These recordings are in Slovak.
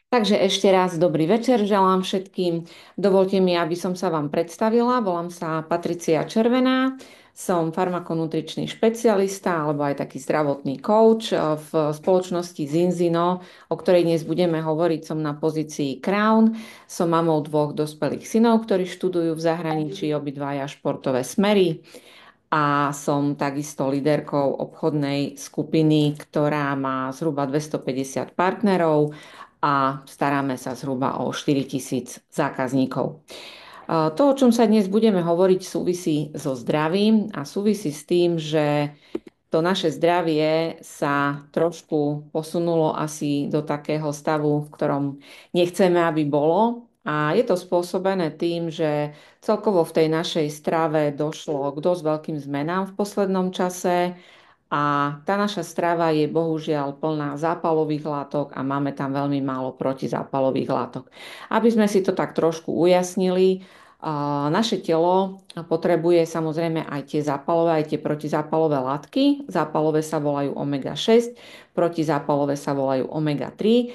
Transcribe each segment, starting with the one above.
Takže ešte raz dobrý večer želám všetkým. Dovolte mi, aby som sa vám predstavila. Volám sa Patricia Červená. Som farmakonutričný špecialista alebo aj taký zdravotný coach v spoločnosti Zinzino, o ktorej dnes budeme hovoriť. Som na pozícii Crown. Som mamou dvoch dospelých synov, ktorí študujú v zahraničí, obidvaja športové smery a som takisto líderkou obchodnej skupiny, ktorá má zhruba 250 partnerov a staráme sa zhruba o 4 000 zákazníkov. To, o čom sa dnes budeme hovoriť, súvisí so zdravím a súvisí s tým, že to naše zdravie sa trošku posunulo asi do takého stavu, v ktorom nechceme, aby bolo. A je to spôsobené tým, že celkovo v tej našej strave došlo k dosť veľkým zmenám v poslednom čase a tá naša strava je bohužiaľ plná zápalových látok a máme tam veľmi málo protizápalových látok. Aby sme si to tak trošku ujasnili, naše telo potrebuje samozrejme aj tie zápalové, aj tie protizápalové látky. Zápalové sa volajú omega-6, protizápalové sa volajú omega-3.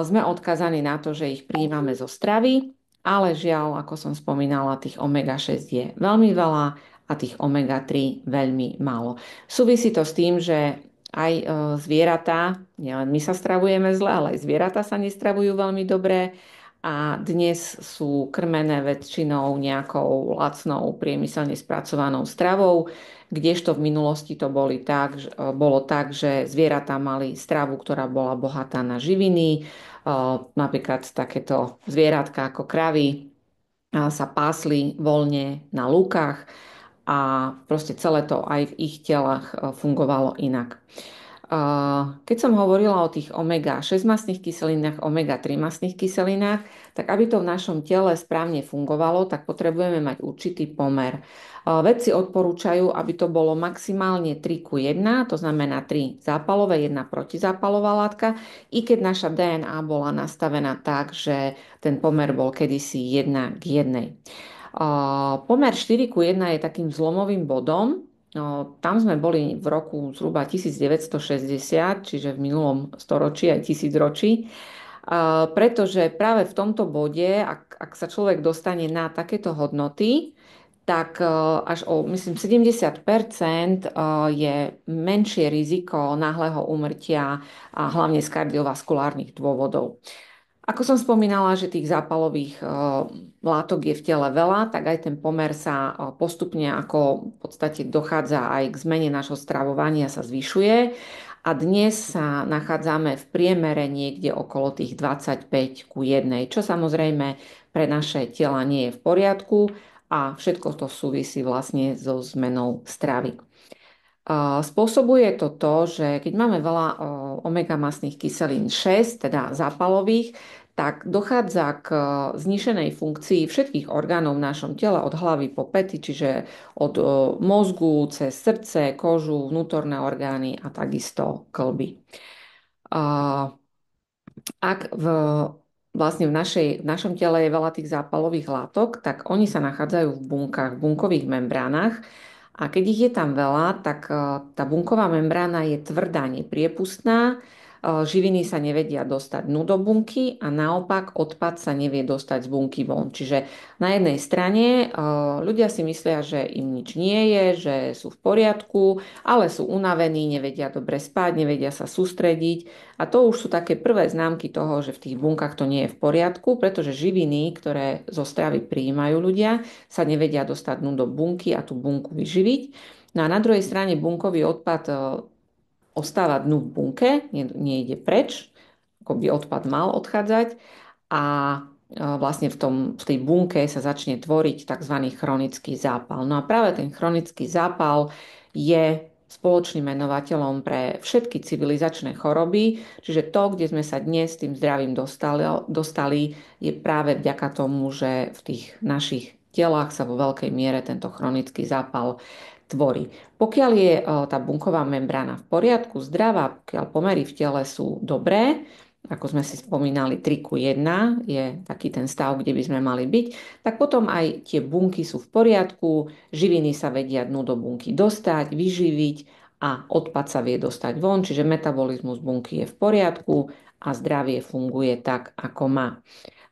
Sme odkazaní na to, že ich prijímame zo stravy, ale žiaľ, ako som spomínala, tých omega-6 je veľmi veľa a tých omega-3 veľmi málo. Súvisí to s tým, že aj zvieratá, nielen my sa stravujeme zle, ale aj zvieratá sa nestravujú veľmi dobre a dnes sú krmené väčšinou nejakou lacnou priemyselne spracovanou stravou, kdežto v minulosti to bolo tak, že zvieratá mali stravu, ktorá bola bohatá na živiny, napríklad takéto zvieratka ako kravy sa pásli voľne na lúkach a proste celé to aj v ich telách fungovalo inak. Keď som hovorila o tých omega-6 mastných kyselinách, omega-3 mastných kyselinách, tak aby to v našom tele správne fungovalo, tak potrebujeme mať určitý pomer. Vedci odporúčajú, aby to bolo maximálne 3:1, to znamená 3 zápalové, 1 protizápalová látka, i keď naša DNA bola nastavená tak, že ten pomer bol kedysi 1:1. Pomer 4:1 je takým zlomovým bodom. Tam sme boli v roku zhruba 1960, čiže v minulom storočí aj tisícročí, pretože práve v tomto bode, ak sa človek dostane na takéto hodnoty, tak až o, myslím, 70% je menšie riziko náhleho úmrtia a hlavne z kardiovaskulárnych dôvodov. Ako som spomínala, že tých zápalových látok je v tele veľa, tak aj ten pomer sa postupne ako v podstate dochádza aj k zmene našho stravovania sa zvyšuje. A dnes sa nachádzame v priemere niekde okolo tých 25:1, čo samozrejme pre naše tela nie je v poriadku a všetko to súvisí vlastne so zmenou stravy. Spôsobuje to to, že keď máme veľa omega masných kyselín 6, teda zápalových, tak dochádza k znišenej funkcii všetkých orgánov v našom tele od hlavy po pety, čiže od mozgu cez srdce, kožu, vnútorné orgány a takisto kĺby. Ak vlastne v našom tele je veľa tých zápalových látok, tak oni sa nachádzajú v bunkách, v bunkových membránach. A keď ich je tam veľa, tak tá bunková membrána je tvrdá, nepriepustná, živiny sa nevedia dostať dnu do bunky a naopak odpad sa nevie dostať z bunky von. Čiže na jednej strane ľudia si myslia, že im nič nie je, že sú v poriadku, ale sú unavení, nevedia dobre spať, nevedia sa sústrediť. A to už sú také prvé známky toho, že v tých bunkách to nie je v poriadku, pretože živiny, ktoré zo stravy prijímajú ľudia, sa nevedia dostať dnu do bunky a tú bunku vyživiť. No a na druhej strane bunkový odpad ostáva dnu v bunke, nejde preč, ako by odpad mal odchádzať a vlastne v tej bunke sa začne tvoriť tzv. Chronický zápal. No a práve ten chronický zápal je spoločným menovateľom pre všetky civilizačné choroby, čiže to, kde sme sa dnes tým zdravím dostali, je práve vďaka tomu, že v tých našich telách sa vo veľkej miere tento chronický zápal tvorí. Pokiaľ je tá bunková membrána v poriadku, zdravá, pokiaľ pomery v tele sú dobré, ako sme si spomínali, 3:1 je taký ten stav, kde by sme mali byť, tak potom aj tie bunky sú v poriadku, živiny sa vedia dnu do bunky dostať, vyživiť a odpad sa vie dostať von, čiže metabolizmus bunky je v poriadku a zdravie funguje tak, ako má.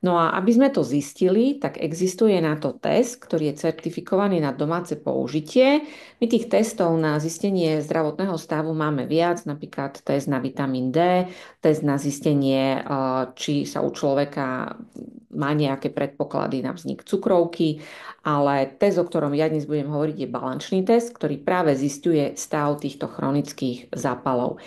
No a aby sme to zistili, tak existuje na to test, ktorý je certifikovaný na domáce použitie. My tých testov na zistenie zdravotného stavu máme viac, napríklad test na vitamín D, test na zistenie, či sa u človeka má nejaké predpoklady na vznik cukrovky, ale test, o ktorom ja dnes budem hovoriť, je balančný test, ktorý práve zisťuje stav týchto chronických zápalov.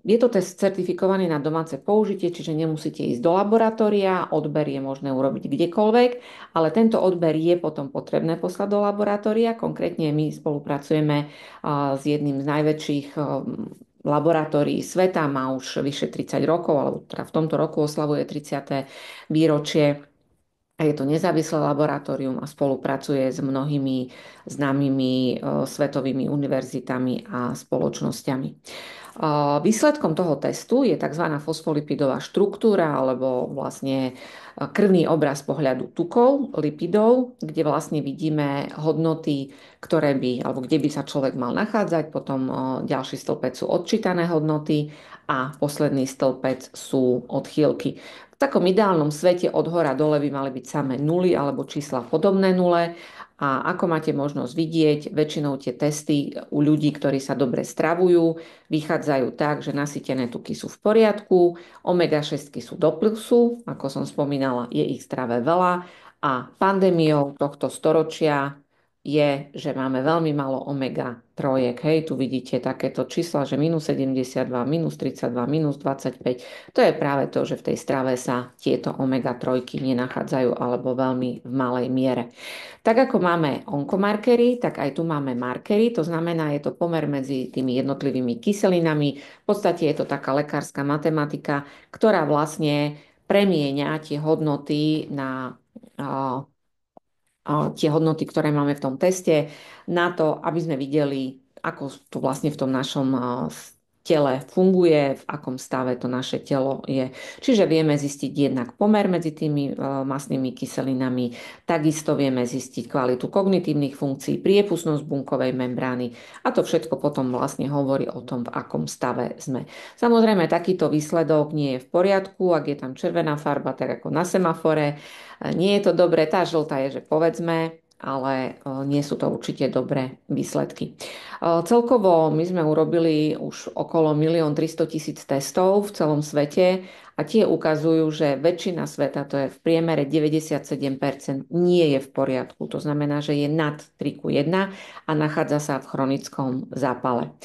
Je to test certifikovaný na domáce použitie, čiže nemusíte ísť do laboratória, odber je možné urobiť kdekoľvek, ale tento odber je potom potrebné poslať do laboratória. Konkrétne my spolupracujeme s jedným z najväčších laboratórií sveta, má už vyše 30 rokov, alebo teda v tomto roku oslavuje 30. výročie. A je to nezávislé laboratórium a spolupracuje s mnohými známymi svetovými univerzitami a spoločnosťami. Výsledkom toho testu je tzv. Fosfolipidová štruktúra alebo vlastne krvný obraz pohľadu tukov, lipidov, kde vlastne vidíme hodnoty, ktoré by, alebo kde by sa človek mal nachádzať. Potom ďalší stĺpec sú odčítané hodnoty a posledný stĺpec sú odchýlky. V takom ideálnom svete od hora dole by mali byť samé nuly alebo čísla podobné nule. A ako máte možnosť vidieť, väčšinou tie testy u ľudí, ktorí sa dobre stravujú, vychádzajú tak, že nasýtené tuky sú v poriadku, omega-6 sú do plusu, ako som spomínala, je ich strave veľa a pandémiou tohto storočia je, že máme veľmi málo omega-3. Hej, tu vidíte takéto čísla, že minus 72, minus 32, minus 25. To je práve to, že v tej strave sa tieto omega-3 nenachádzajú alebo veľmi v malej miere. Tak ako máme onkomarkery, tak aj tu máme markery, to znamená, je to pomer medzi tými jednotlivými kyselinami. V podstate je to taká lekárska matematika, ktorá vlastne premieňa tie hodnoty na tie hodnoty, ktoré máme v tom teste, na to, aby sme videli, ako to vlastne v tom našom tele funguje, v akom stave to naše telo je. Čiže vieme zistiť jednak pomer medzi tými mastnými kyselinami, takisto vieme zistiť kvalitu kognitívnych funkcií, priepustnosť bunkovej membrány a to všetko potom vlastne hovorí o tom, v akom stave sme. Samozrejme, takýto výsledok nie je v poriadku, ak je tam červená farba, tak ako na semafore. Nie je to dobré, tá žltá je, že povedzme, ale nie sú to určite dobré výsledky. Celkovo my sme urobili už okolo 1 300 000 testov v celom svete a tie ukazujú, že väčšina sveta, to je v priemere 97%, nie je v poriadku. To znamená, že je nad 3:1 a nachádza sa v chronickom zápale.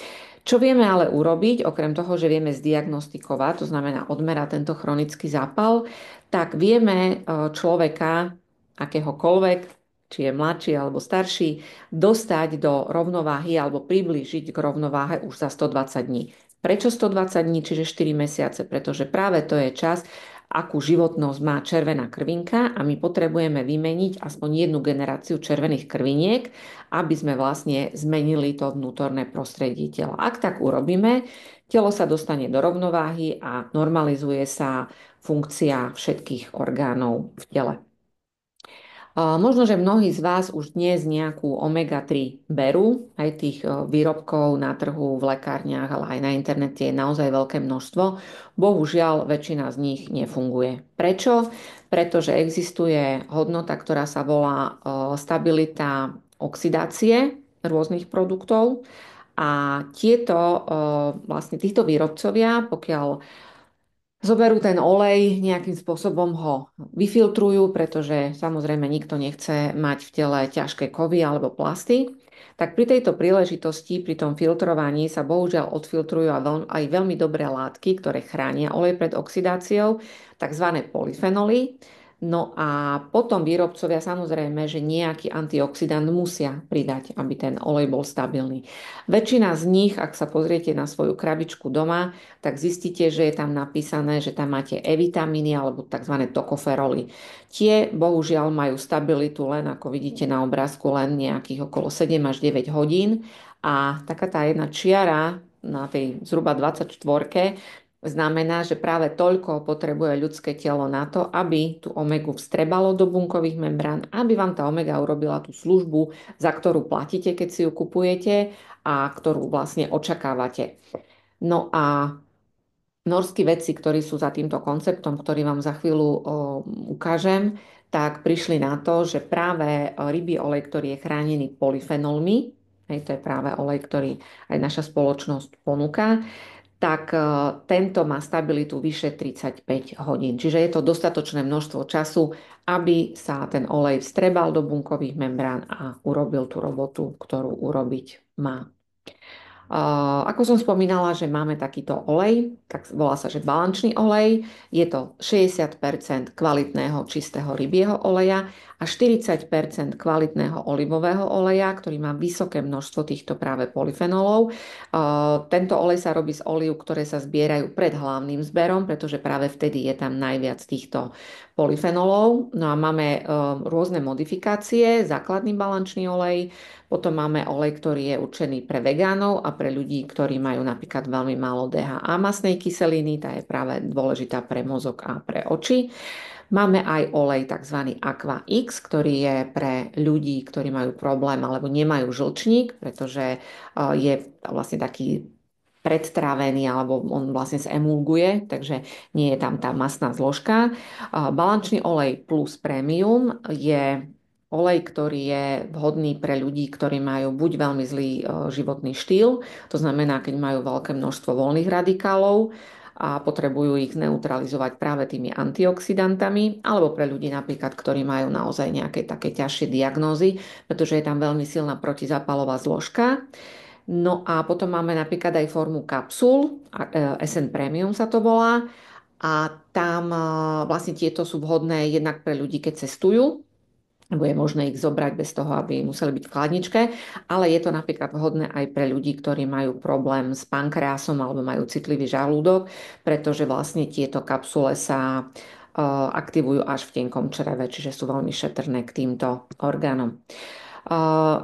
Čo vieme ale urobiť, okrem toho, že vieme zdiagnostikovať, to znamená odmerať tento chronický zápal, tak vieme človeka, akéhokoľvek, či je mladší alebo starší, dostať do rovnováhy alebo priblížiť k rovnováhe už za 120 dní. Prečo 120 dní, čiže 4 mesiace? Pretože práve to je čas, akú životnosť má červená krvinka a my potrebujeme vymeniť aspoň jednu generáciu červených krviniek, aby sme vlastne zmenili to vnútorné prostredie tela. Ak tak urobíme, telo sa dostane do rovnováhy a normalizuje sa funkcia všetkých orgánov v tele. Možno, že mnohí z vás už dnes nejakú omega-3 berú, aj tých výrobkov na trhu, v lekárniach, ale aj na internete je naozaj veľké množstvo. Bohužiaľ, väčšina z nich nefunguje. Prečo? Pretože existuje hodnota, ktorá sa volá stabilita oxidácie rôznych produktov a vlastne týchto výrobcovia, pokiaľ zoberú ten olej, nejakým spôsobom ho vyfiltrujú, pretože samozrejme nikto nechce mať v tele ťažké kovy alebo plasty. Tak pri tejto príležitosti, pri tom filtrovaní sa bohužiaľ odfiltrujú aj veľmi dobré látky, ktoré chránia olej pred oxidáciou, tzv. Polyfenoly. No a potom výrobcovia samozrejme, že nejaký antioxidant musia pridať, aby ten olej bol stabilný. Väčšina z nich, ak sa pozriete na svoju krabičku doma, tak zistíte, že je tam napísané, že tam máte E-vitamíny alebo tzv. Tokoferoly. Tie bohužiaľ majú stabilitu len, ako vidíte na obrázku, len nejakých okolo 7 až 9 hodín a taká tá jedna čiara na tej zhruba 24 Znamená, že práve toľko potrebuje ľudské telo na to, aby tú omegu vstrebalo do bunkových membrán, aby vám tá omega urobila tú službu, za ktorú platíte, keď si ju kupujete a ktorú vlastne očakávate. No a norskí vedci, ktorí sú za týmto konceptom, ktorý vám za chvíľu ukážem, tak prišli na to, že práve rybí olej, ktorý je chránený polyfenolmi, hej, to je práve olej, ktorý aj naša spoločnosť ponúka, tak tento má stabilitu vyše 35 hodín. Čiže je to dostatočné množstvo času, aby sa ten olej vstrebal do bunkových membrán a urobil tú robotu, ktorú urobiť má. Ako som spomínala, že máme takýto olej, tak volá sa, že balančný olej. Je to 60% kvalitného čistého rybieho oleja a 40% kvalitného olivového oleja, ktorý má vysoké množstvo týchto práve polyfenolov. Tento olej sa robí z olív, ktoré sa zbierajú pred hlavným zberom, pretože práve vtedy je tam najviac týchto polyfenolov. No a máme rôzne modifikácie, základný balančný olej, potom máme olej, ktorý je určený pre vegánov a pre ľudí, ktorí majú napríklad veľmi málo DHA masnej kyseliny, tá je práve dôležitá pre mozog a pre oči. Máme aj olej tzv. Aqua X, ktorý je pre ľudí, ktorí majú problém alebo nemajú žlčník, pretože je vlastne taký predtrávený alebo on vlastne zemulguje, takže nie je tam tá masná zložka. Balančný olej plus premium je olej, ktorý je vhodný pre ľudí, ktorí majú buď veľmi zlý životný štýl, to znamená, keď majú veľké množstvo voľných radikálov a potrebujú ich neutralizovať práve tými antioxidantami, alebo pre ľudí napríklad, ktorí majú naozaj nejaké také ťažšie diagnózy, pretože je tam veľmi silná protizápalová zložka. No a potom máme napríklad aj formu kapsul, SN Premium sa to volá, a tam vlastne tieto sú vhodné jednak pre ľudí, keď cestujú, lebo je možné ich zobrať bez toho, aby museli byť v chladničke, ale je to napríklad vhodné aj pre ľudí, ktorí majú problém s pankreasom alebo majú citlivý žalúdok, pretože vlastne tieto kapsule sa aktivujú až v tenkom čreve, čiže sú veľmi šetrné k týmto orgánom.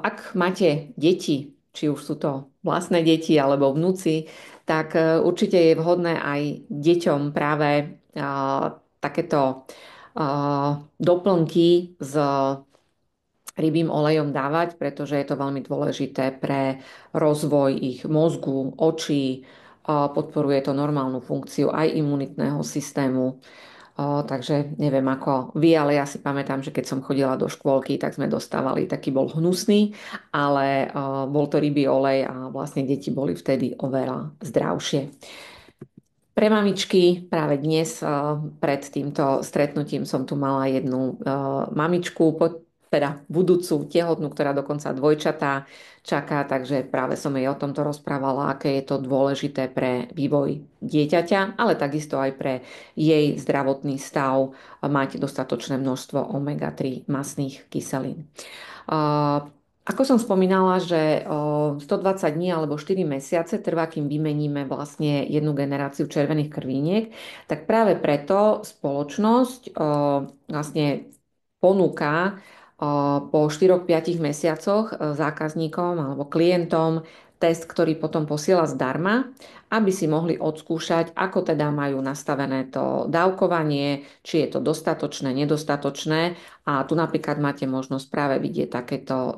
Ak máte deti, či už sú to vlastné deti alebo vnúci, tak určite je vhodné aj deťom práve takéto doplnky s rybím olejom dávať, pretože je to veľmi dôležité pre rozvoj ich mozgu, očí, podporuje to normálnu funkciu aj imunitného systému. Takže neviem ako vy, ale ja si pamätám, že keď som chodila do škôlky, tak sme dostávali, taký bol hnusný, ale bol to rybí olej a vlastne deti boli vtedy oveľa zdravšie. Pre mamičky práve dnes pred týmto stretnutím som tu mala jednu mamičku, teda budúcu tehotnú, ktorá dokonca dvojčatá čaká, takže práve som jej o tomto rozprávala, aké je to dôležité pre vývoj dieťaťa, ale takisto aj pre jej zdravotný stav mať dostatočné množstvo omega-3 masných kyselín. Ako som spomínala, že 120 dní alebo 4 mesiace trvá, kým vymeníme vlastne jednu generáciu červených krvíniek, tak práve preto spoločnosť vlastne ponúka po 4-5 mesiacoch zákazníkom alebo klientom test, ktorý potom posiela zdarma, aby si mohli odskúšať, ako teda majú nastavené to dávkovanie, či je to dostatočné, nedostatočné. A tu napríklad máte možnosť práve vidieť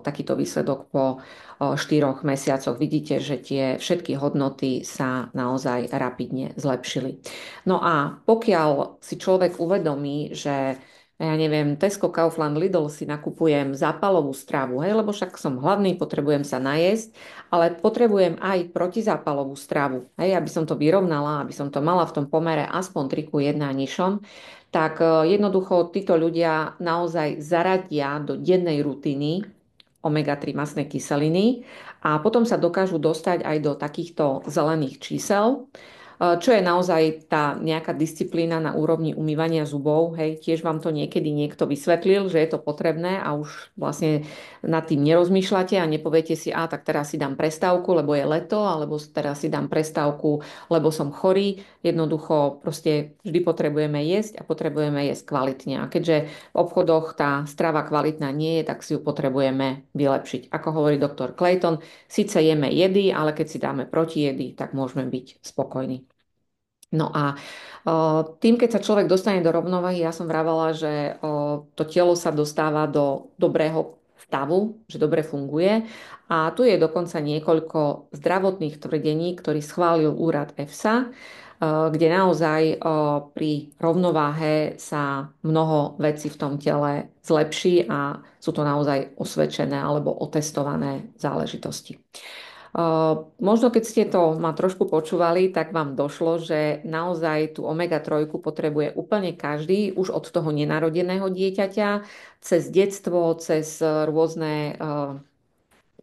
takýto výsledok po 4 mesiacoch. Vidíte, že tie všetky hodnoty sa naozaj rapidne zlepšili. No a pokiaľ si človek uvedomí, že ja neviem, Tesco, Kaufland, Lidl si nakupujem zápalovú stravu, hej, lebo však som hladný, potrebujem sa najesť, ale potrebujem aj protizápalovú stravu, hej, aby som to vyrovnala, aby som to mala v tom pomere aspoň 3:1 nižšom, tak jednoducho títo ľudia naozaj zaradia do dennej rutiny omega-3 masné kyseliny a potom sa dokážu dostať aj do takýchto zelených čísel, čo je naozaj tá nejaká disciplína na úrovni umývania zubov. Hej, tiež vám to niekedy niekto vysvetlil, že je to potrebné a už vlastne nad tým nerozmýšľate a nepoviete si, tak teraz si dám prestávku, lebo je leto, alebo teraz si dám prestávku, lebo som chorý. Jednoducho proste vždy potrebujeme jesť a potrebujeme jesť kvalitne. A keďže v obchodoch tá strava kvalitná nie je, tak si ju potrebujeme vylepšiť. Ako hovorí doktor Clayton, síce jeme jedy, ale keď si dáme protijedy, tak môžeme byť spokojní. No a tým, keď sa človek dostane do rovnováhy, ja som vravala, že to telo sa dostáva do dobrého stavu, že dobre funguje. A tu je dokonca niekoľko zdravotných tvrdení, ktorý schválil úrad EFSA, kde naozaj pri rovnováhe sa mnoho vecí v tom tele zlepší a sú to naozaj osvedčené alebo otestované záležitosti. Možno keď ste to ma trošku počúvali, tak vám došlo, že naozaj tú omega-3 potrebuje úplne každý, už od toho nenarodeného dieťaťa, cez detstvo, cez rôzne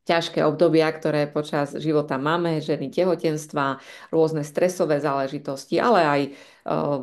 ťažké obdobia, ktoré počas života máme, ženy tehotenstva, rôzne stresové záležitosti, ale aj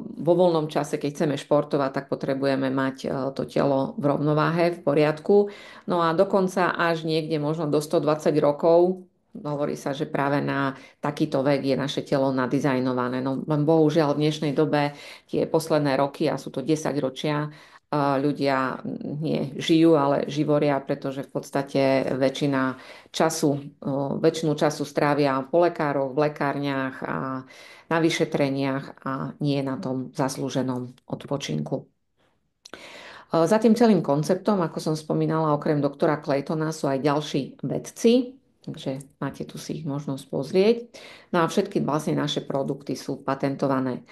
vo voľnom čase, keď chceme športovať, tak potrebujeme mať to telo v rovnováhe, v poriadku. No a dokonca až niekde možno do 120 rokov, hovorí sa, že práve na takýto vek je naše telo nadizajnované. No len bohužiaľ v dnešnej dobe tie posledné roky, a sú to 10 ročia, ľudia nie žijú, ale živoria, pretože v podstate väčšinu času strávia po lekároch, v lekárniach a na vyšetreniach a nie na tom zaslúženom odpočinku. Za tým celým konceptom, ako som spomínala, okrem doktora Claytona sú aj ďalší vedci, takže máte tu si ich možnosť pozrieť. No a všetky vlastne naše produkty sú patentované.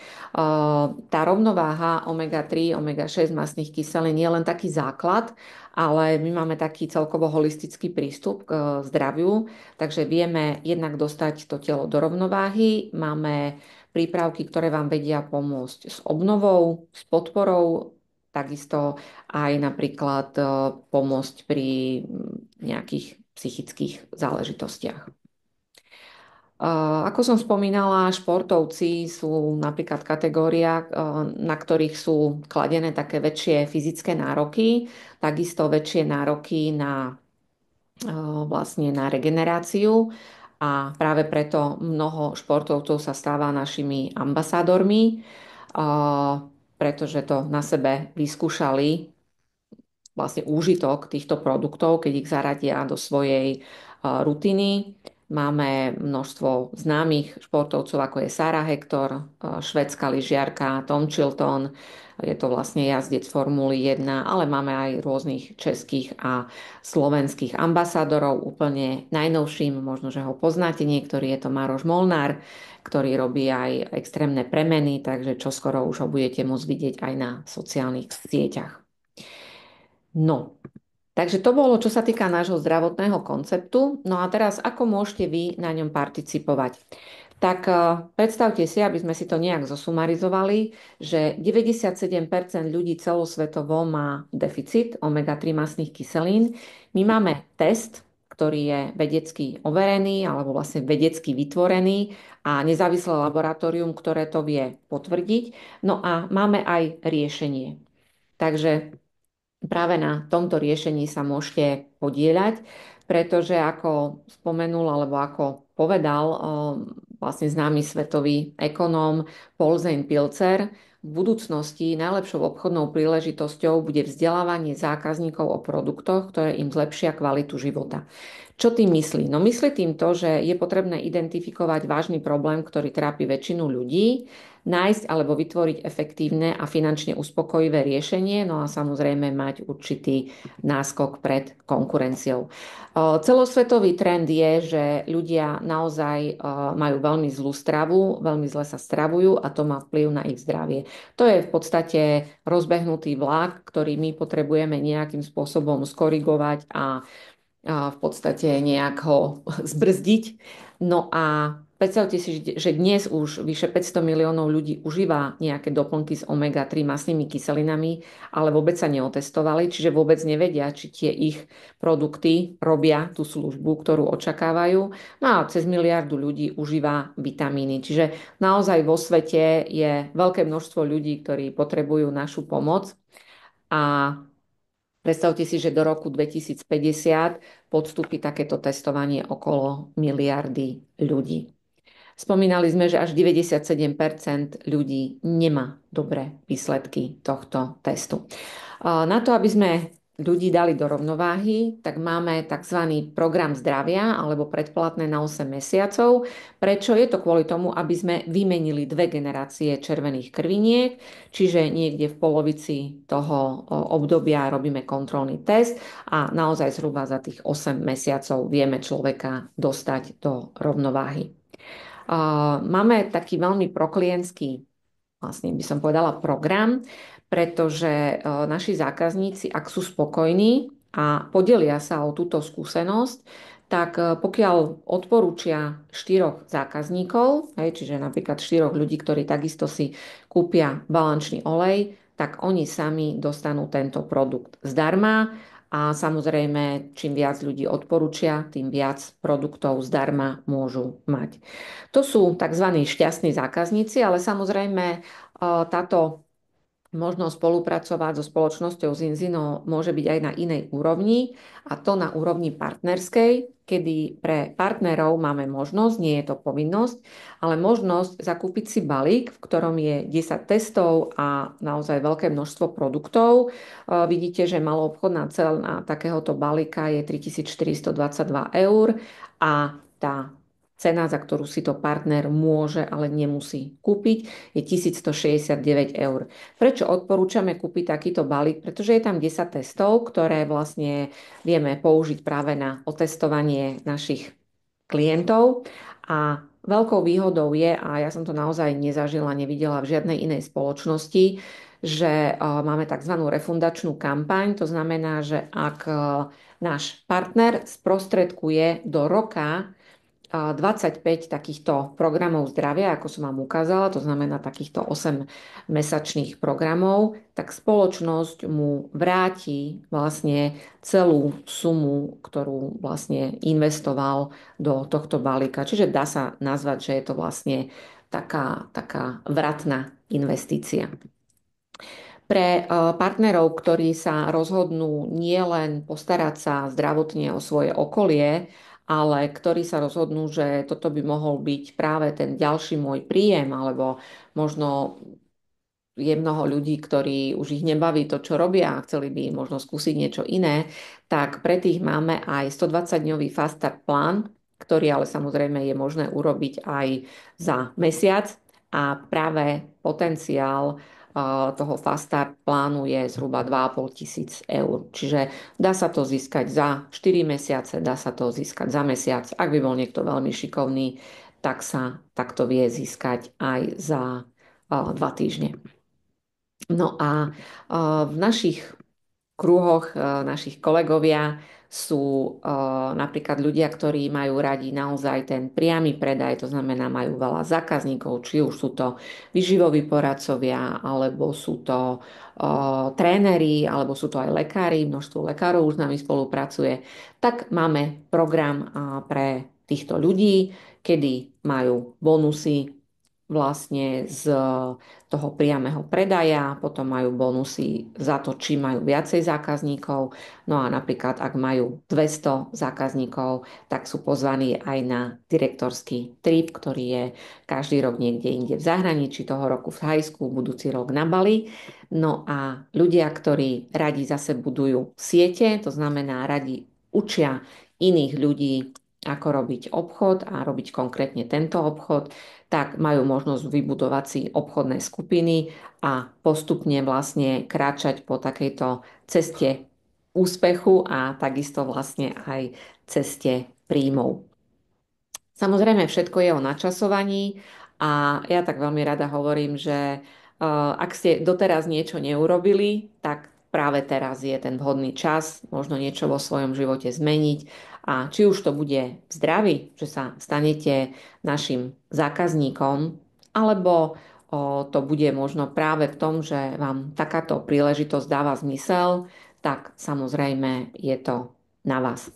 Tá rovnováha omega-3, omega-6 mastných kyselín je len taký základ, ale my máme taký celkovo holistický prístup k zdraviu, takže vieme jednak dostať to telo do rovnováhy, máme prípravky, ktoré vám vedia pomôcť s obnovou, s podporou, takisto aj napríklad pomôcť pri nejakých psychických záležitostiach. Ako som spomínala, športovci sú napríklad kategória, na ktorých sú kladené také väčšie fyzické nároky, takisto väčšie nároky vlastne na regeneráciu a práve preto mnoho športovcov sa stáva našimi ambasádormi, pretože to na sebe vyskúšali vlastne úžitok týchto produktov, keď ich zaradia do svojej rutiny. Máme množstvo známych športovcov, ako je Sarah Hector, švédska lyžiarka Tom Chilton, je to vlastne jazdec Formuly 1, ale máme aj rôznych českých a slovenských ambasádorov. Úplne najnovším, možno, že ho poznáte niektorí, je to Maroš Molnár, ktorý robí aj extrémne premeny, takže čoskoro už ho budete môcť vidieť aj na sociálnych sieťach. No, takže to bolo, čo sa týka nášho zdravotného konceptu. No a teraz, ako môžete vy na ňom participovať? Tak predstavte si, aby sme si to nejak zosumarizovali, že 97% ľudí celosvetovo má deficit omega-3 mastných kyselín. My máme test, ktorý je vedecky overený alebo vlastne vedecky vytvorený a nezávislé laboratórium, ktoré to vie potvrdiť. No a máme aj riešenie. Takže práve na tomto riešení sa môžete podieľať, pretože ako spomenul alebo ako povedal vlastne známy svetový ekonóm Paul Zane Pilzer, v budúcnosti najlepšou obchodnou príležitosťou bude vzdelávanie zákazníkov o produktoch, ktoré im zlepšia kvalitu života. Čo tým myslí? No myslí tým to, že je potrebné identifikovať vážny problém, ktorý trápi väčšinu ľudí, nájsť alebo vytvoriť efektívne a finančne uspokojivé riešenie, no a samozrejme mať určitý náskok pred konkurenciou. Celosvetový trend je, že ľudia naozaj majú veľmi zlú stravu, veľmi zle sa stravujú a to má vplyv na ich zdravie. To je v podstate rozbehnutý vlak, ktorý my potrebujeme nejakým spôsobom skorigovať a v podstate nejak ho zbrzdiť. No a predstavte si, že dnes už vyše 500 miliónov ľudí užíva nejaké doplnky s omega-3 mastnými kyselinami, ale vôbec sa neotestovali, čiže vôbec nevedia, či tie ich produkty robia tú službu, ktorú očakávajú. No a cez miliardu ľudí užíva vitamíny. Čiže naozaj vo svete je veľké množstvo ľudí, ktorí potrebujú našu pomoc. A predstavte si, že do roku 2050 podstúpi takéto testovanie okolo miliardy ľudí. Spomínali sme, že až 97% ľudí nemá dobré výsledky tohto testu. Na to, aby sme ľudí dali do rovnováhy, tak máme tzv. Program zdravia alebo predplatné na 8 mesiacov. Prečo? Je to kvôli tomu, aby sme vymenili dve generácie červených krviniek, čiže niekde v polovici toho obdobia robíme kontrolný test a naozaj zhruba za tých 8 mesiacov vieme človeka dostať do rovnováhy. Máme taký veľmi proklientský, vlastne by som povedala, program, pretože naši zákazníci, ak sú spokojní a podelia sa o túto skúsenosť, tak pokiaľ odporúčia štyroch zákazníkov, hej, čiže napríklad štyroch ľudí, ktorí takisto si kúpia balančný olej, tak oni sami dostanú tento produkt zdarma a samozrejme, čím viac ľudí odporúčia, tým viac produktov zdarma môžu mať. To sú tzv. Šťastní zákazníci, ale samozrejme táto možnosť spolupracovať so spoločnosťou Zinzino môže byť aj na inej úrovni, a to na úrovni partnerskej, kedy pre partnerov máme možnosť, nie je to povinnosť, ale možnosť zakúpiť si balík, v ktorom je 10 testov a naozaj veľké množstvo produktov. Vidíte, že maloobchodná cena takéhoto balíka je 3422 eur a tá cena, za ktorú si to partner môže, ale nemusí kúpiť, je 1169 eur. Prečo odporúčame kúpiť takýto balík? Pretože je tam 10 testov, ktoré vlastne vieme použiť práve na otestovanie našich klientov. A veľkou výhodou je, a ja som to naozaj nezažila, nevidela v žiadnej inej spoločnosti, že máme tzv. Refundačnú kampaň. To znamená, že ak náš partner sprostredkuje do roka 25 takýchto programov zdravia, ako som vám ukázala, to znamená takýchto 8-mesačných programov, tak spoločnosť mu vráti vlastne celú sumu, ktorú vlastne investoval do tohto balíka. Čiže dá sa nazvať, že je to vlastne taká vratná investícia. Pre partnerov, ktorí sa rozhodnú nielen postarať sa zdravotne o svoje okolie, ale ktorí sa rozhodnú, že toto by mohol byť práve ten ďalší môj príjem, alebo možno je mnoho ľudí, ktorí už ich nebaví to, čo robia a chceli by možno skúsiť niečo iné, tak pre tých máme aj 120-dňový Fast Start plán, ktorý ale samozrejme je možné urobiť aj za mesiac a práve potenciál toho Fast Start plánu je zhruba 2,5 tisíc eur. Čiže dá sa to získať za 4 mesiace, dá sa to získať za mesiac. Ak by bol niekto veľmi šikovný, tak sa takto vie získať aj za 2 týždne. No a v našich kruhoch našich kolegovia sú napríklad ľudia, ktorí majú radi naozaj ten priamy predaj, to znamená majú veľa zákazníkov, či už sú to výživoví poradcovia, alebo sú to tréneri, alebo sú to aj lekári, množstvo lekárov už s nami spolupracuje, tak máme program pre týchto ľudí, kedy majú bonusy vlastne z toho priameho predaja, potom majú bonusy za to, či majú viacej zákazníkov. No a napríklad, ak majú 200 zákazníkov, tak sú pozvaní aj na direktorský trip, ktorý je každý rok niekde inde v zahraničí, toho roku v Thajsku, budúci rok na Bali. No a ľudia, ktorí radi zase budujú siete, to znamená radi učia iných ľudí, ako robiť obchod a robiť konkrétne tento obchod, tak majú možnosť vybudovať si obchodné skupiny a postupne vlastne kráčať po takejto ceste úspechu a takisto vlastne aj ceste príjmov. Samozrejme, všetko je o načasovaní a ja tak veľmi rada hovorím, že ak ste doteraz niečo neurobili, tak práve teraz je ten vhodný čas možno niečo vo svojom živote zmeniť. A či už to bude v zdraví, že sa stanete našim zákazníkom, alebo to bude možno práve v tom, že vám takáto príležitosť dáva zmysel, tak samozrejme je to na vás.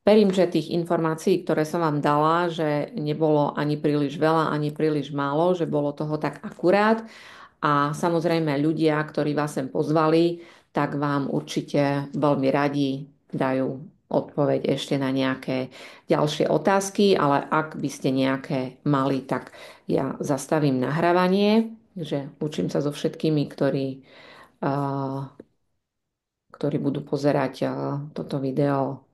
Verím, že tých informácií, ktoré som vám dala, že nebolo ani príliš veľa, ani príliš málo, že bolo toho tak akurát. A samozrejme ľudia, ktorí vás sem pozvali, tak vám určite veľmi radi dajú odpoveď ešte na nejaké ďalšie otázky, ale ak by ste nejaké mali, tak ja zastavím nahrávanie, že učím sa so všetkými, ktorí ktorí budú pozerať toto video.